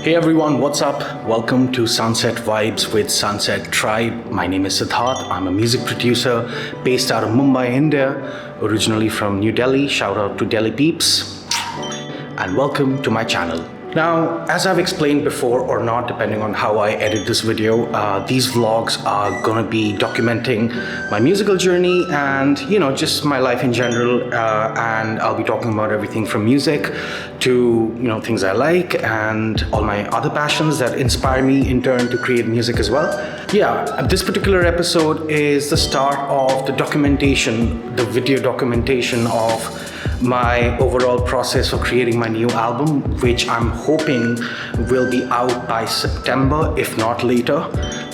Hey everyone, what's up? Welcome to Sunset Vibes with Sunset Tribe. My name is Siddharth. I'm a music producer based out of Mumbai, India, originally from New Delhi. Shout out to Delhi peeps. And welcome to my channel. Now, as I've explained before or not, depending on how I edit this video, these vlogs are gonna be documenting my musical journey and, just my life in general. And I'll be talking about everything from music to, things I like and all my other passions that inspire me in turn to create music as well. Yeah, this particular episode is the start of the documentation, the video documentation of my overall process of creating my new album, which I'm hoping will be out by September, if not later.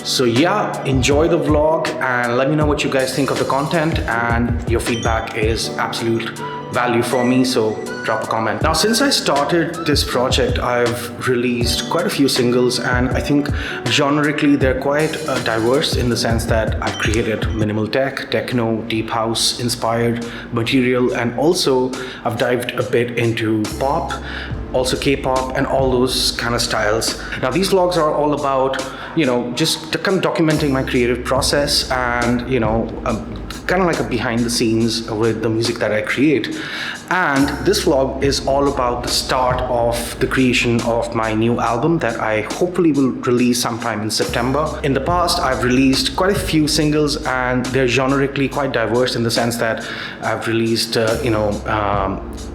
So yeah, enjoy the vlog and let me know what you guys think of the content, and your feedback is absolute value for me, so drop a comment. Now, since I started this project, I've released quite a few singles, and I think generically they're quite diverse in the sense that I've created minimal tech, techno, deep house inspired material, and also I've dived a bit into pop, also K-pop, and all those kind of styles. Now, these vlogs are all about, just kind of documenting my creative process and, kind of like a behind the scenes with the music that I create. And this vlog is all about the start of the creation of my new album that I hopefully will release sometime in September. In the past, I've released quite a few singles, and they're generically quite diverse in the sense that I've released,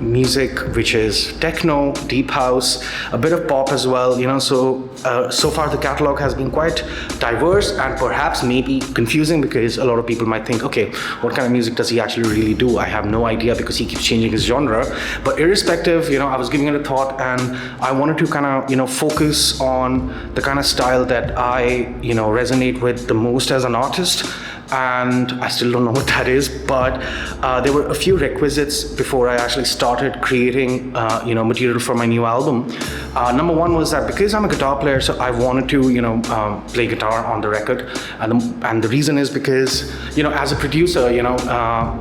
music which is techno, deep house, a bit of pop as well, so far the catalog has been quite diverse and perhaps maybe confusing, because a lot of people might think, okay, what kind of music does he actually really do? I have no idea because he keeps changing his genre. But irrespective, I was giving it a thought, and I wanted to kind of, focus on the kind of style that I, resonate with the most as an artist. And I still don't know what that is, but there were a few requisites before I actually started creating, material for my new album. Number one was that because I'm a guitar player, so I wanted to, play guitar on the record, and the reason is because, as a producer,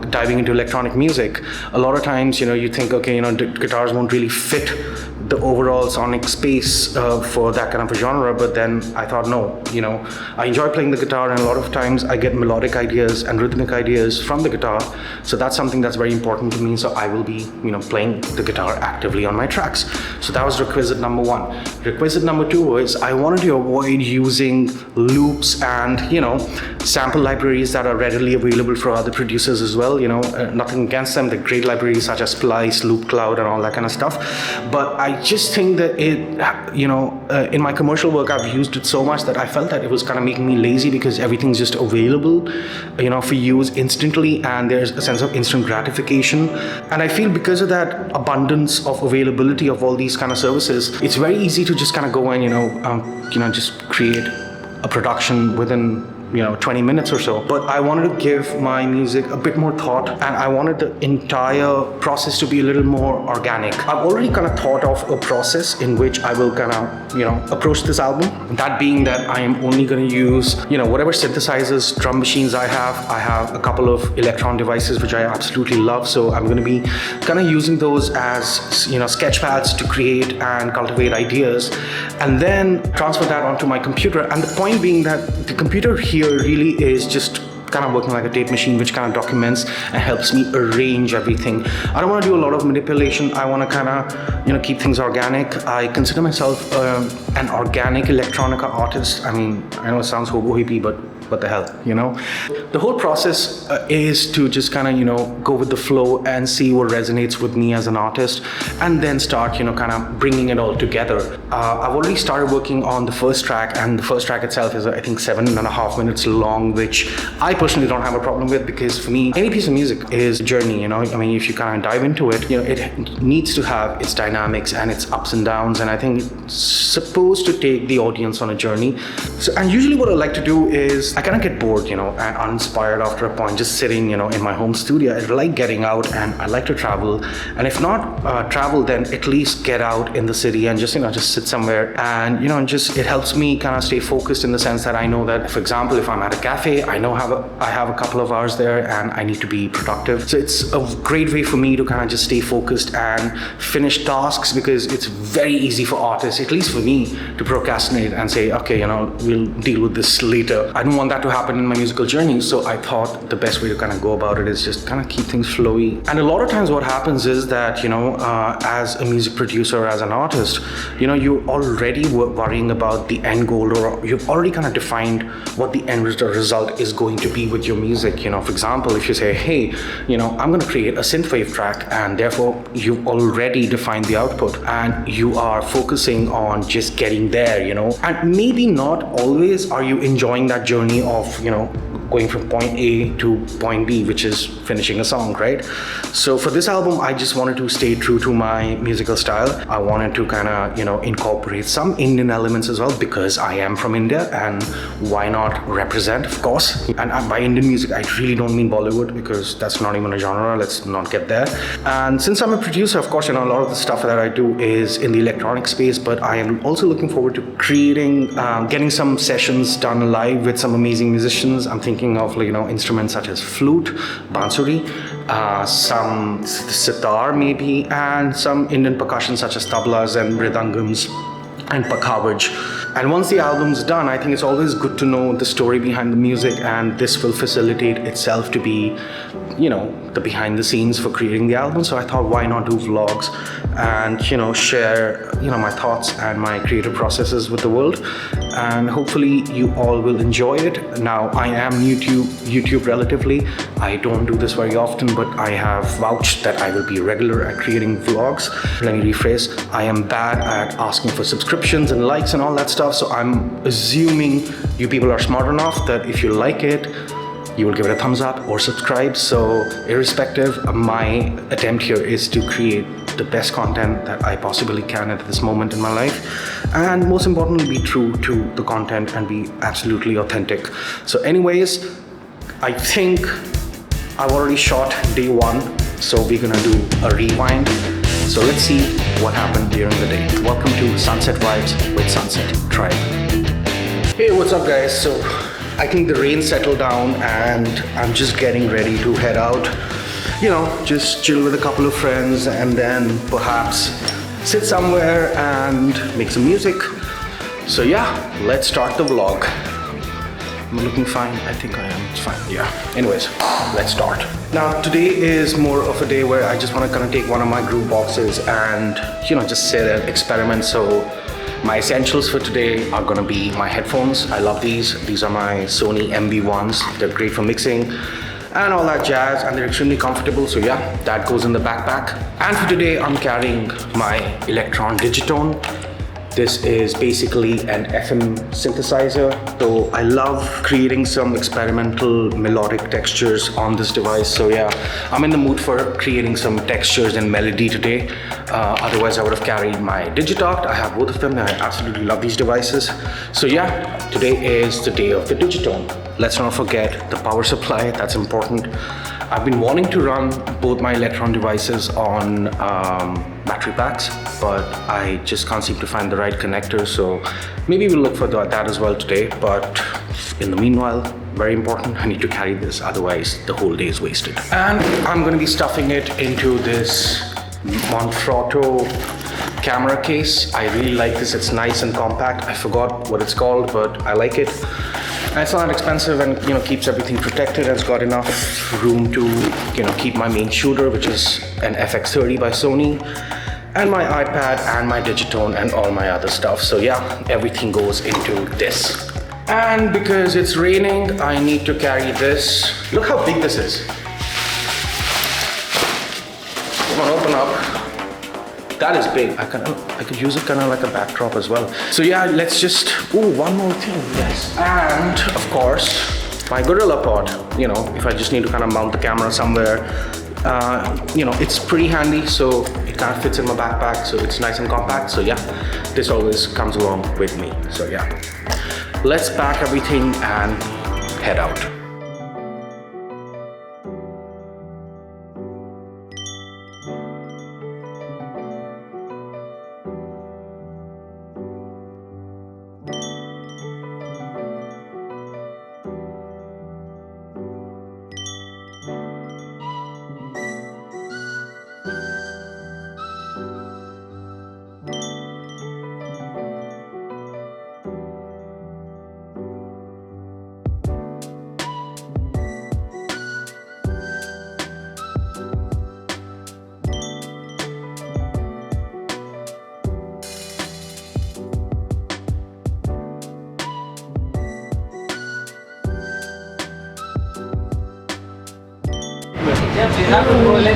diving into electronic music, a lot of times, you think, okay, guitars won't really fit the overall sonic space for that kind of a genre, but then I thought, no, I enjoy playing the guitar, and a lot of times I get melodic ideas and rhythmic ideas from the guitar, so that's something that's very important to me. So I will be, playing the guitar actively on my tracks. So that was requisite number one. Requisite number two was I wanted to avoid using loops and, sample libraries that are readily available for other producers as well. Nothing against them, they're great libraries such as Splice, Loop Cloud, and all that kind of stuff. But I just think that it, in my commercial work, I've used it so much that I felt that it was kind of making me lazy, because everything's just available, for use instantly, and there's a sense of instant gratification. And I feel because of that abundance of availability of all these kind of services, it's very easy to just kind of go and, just create a production within 20 minutes or so. But I wanted to give my music a bit more thought, and I wanted the entire process to be a little more organic. I've already kind of thought of a process in which I will kind of, approach this album. That being that I am only going to use, whatever synthesizers, drum machines I have. I have a couple of Electron devices which I absolutely love, so I'm going to be kind of using those as, sketch pads to create and cultivate ideas, and then transfer that onto my computer. And the point being that the computer here really is just kind of working like a tape machine, which kind of documents and helps me arrange everything. I don't want to do a lot of manipulation. I want to kind of, keep things organic. I consider myself an organic electronica artist. I mean, I know it sounds hobo-hippie, but what the hell, The whole process is to just kind of, go with the flow and see what resonates with me as an artist, and then start, kind of bringing it all together. I've already started working on the first track, and the first track itself is, I think, 7.5 minutes long, which I personally don't have a problem with, because for me, any piece of music is a journey, I mean, if you kind of dive into it, it needs to have its dynamics and its ups and downs, and I think it's supposed to take the audience on a journey. So, and usually what I like to do is I kind of get bored, and uninspired after a point, just sitting, in my home studio. I like getting out, and I like to travel. And if not travel, then at least get out in the city and just sit somewhere. And it helps me kind of stay focused, in the sense that I know that, for example, if I'm at a cafe, I know I have a couple of hours there, and I need to be productive. So it's a great way for me to kind of just stay focused and finish tasks, because it's very easy for artists, at least for me, to procrastinate and say, okay, we'll deal with this later. I don't want that to happen in my musical journey. So I thought the best way to kind of go about it is just kind of keep things flowy. And a lot of times what happens is that, as a music producer, as an artist, you're already worrying about the end goal, or you've already kind of defined what the end result is going to be with your music. For example, if you say, hey, I'm going to create a synthwave track, and therefore you've already defined the output, and you are focusing on just getting there, and maybe not always are you enjoying that journey of, going from point A to point B, which is finishing a song, right? So for this album, I just wanted to stay true to my musical style. I wanted to kind of, incorporate some Indian elements as well, because I am from India, and why not represent, of course. And by Indian music, I really don't mean Bollywood, because that's not even a genre. Let's not get there. And since I'm a producer, of course, a lot of the stuff that I do is in the electronic space, but I am also looking forward to creating, getting some sessions done live with some amazing musicians. I'm thinking of instruments such as flute, bansuri, some sitar maybe, and some Indian percussion such as tablas and mridangams and pakhavaj. And once the album's done, I think it's always good to know the story behind the music, and this will facilitate itself to be, the behind the scenes for creating the album. So I thought, why not do vlogs and, share, my thoughts and my creative processes with the world. And hopefully you all will enjoy it. Now, I am new to YouTube relatively. I don't do this very often, but I have vouched that I will be regular at creating vlogs. Let me rephrase. I am bad at asking for subscriptions and likes and all that stuff. So I'm assuming you people are smart enough that if you like it, you will give it a thumbs up or subscribe. So irrespective, my attempt here is to create the best content that I possibly can at this moment in my life, and most importantly, be true to the content and be absolutely authentic. So anyways, I think I've already shot day one, so we're gonna do a rewind. So let's see what happened during the day. Welcome to Sunset Vibes with Sunset Tribe. Hey, what's up guys? So I think the rain settled down, and I'm just getting ready to head out. Just chill with a couple of friends, and then perhaps sit somewhere and make some music. So yeah, let's start the vlog. I'm looking fine. I think I am. It's fine. Yeah. Anyways, let's start. Now, today is more of a day where I just want to kind of take one of my groove boxes and, just sit and experiment. So my essentials for today are gonna be my headphones. I love these. These are my Sony MV1s. They're great for mixing and all that jazz, and they're extremely comfortable. So yeah, that goes in the backpack. And for today, I'm carrying my Electron Digitone. This is basically an FM synthesizer. So I love creating some experimental melodic textures on this device. So yeah, I'm in the mood for creating some textures and melody today. Otherwise I would have carried my Digitoct. I have both of them and I absolutely love these devices. So yeah, today is the day of the Digitone. Let's not forget the power supply, that's important. I've been wanting to run both my Electron devices on battery packs, but I just can't seem to find the right connector. So maybe we'll look for that as well today. But in the meanwhile, very important, I need to carry this, otherwise the whole day is wasted. And I'm going to be stuffing it into this Manfrotto camera case. I really like this, it's nice and compact. I forgot what it's called, but I like it. And it's not expensive, and keeps everything protected. It's got enough room to keep my main shooter, which is an FX30 by Sony, and my iPad and my Digitone and all my other stuff. So yeah, everything goes into this. And because it's raining, I need to carry this. Look how big this is. Come on, open up. That is big. I could use it kind of like a backdrop as well. So yeah, let's just, one more thing, yes. And of course, my Gorilla Pod. If I just need to kind of mount the camera somewhere, it's pretty handy. So it kind of fits in my backpack, so it's nice and compact. So yeah, this always comes along with me. So yeah, let's pack everything and head out.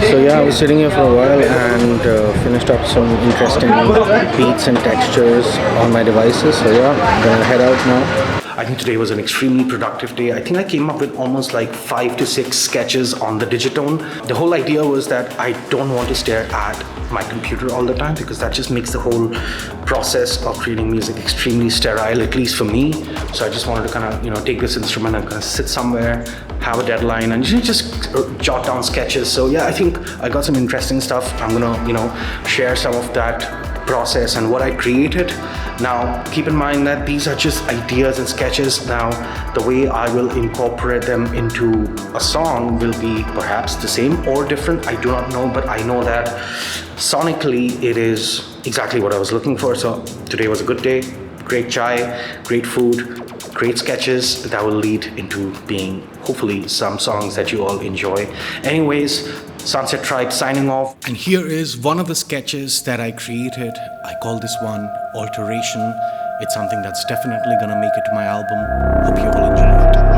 So yeah, I was sitting here for a while and finished up some interesting beats and textures on my devices. So yeah, gonna head out now. I think today was an extremely productive day. I think I came up with almost like 5 to 6 sketches on the Digitone. The whole idea was that I don't want to stare at my computer all the time, because that just makes the whole process of creating music extremely sterile, at least for me. So I just wanted to kind of, take this instrument and kind of sit somewhere, have a deadline, and just jot down sketches. So yeah, I think I got some interesting stuff. I'm gonna, share some of that process and what I created. Now, keep in mind that these are just ideas and sketches. Now, the way I will incorporate them into a song will be perhaps the same or different. I do not know, but I know that sonically it is exactly what I was looking for. So today was a good day. Great chai, great food, great sketches that will lead into being hopefully some songs that you all enjoy. Anyways, Sunset Tribe signing off. And here is one of the sketches that I created. I call this one Alteration. It's something that's definitely gonna make it to my album. Hope you all enjoy it.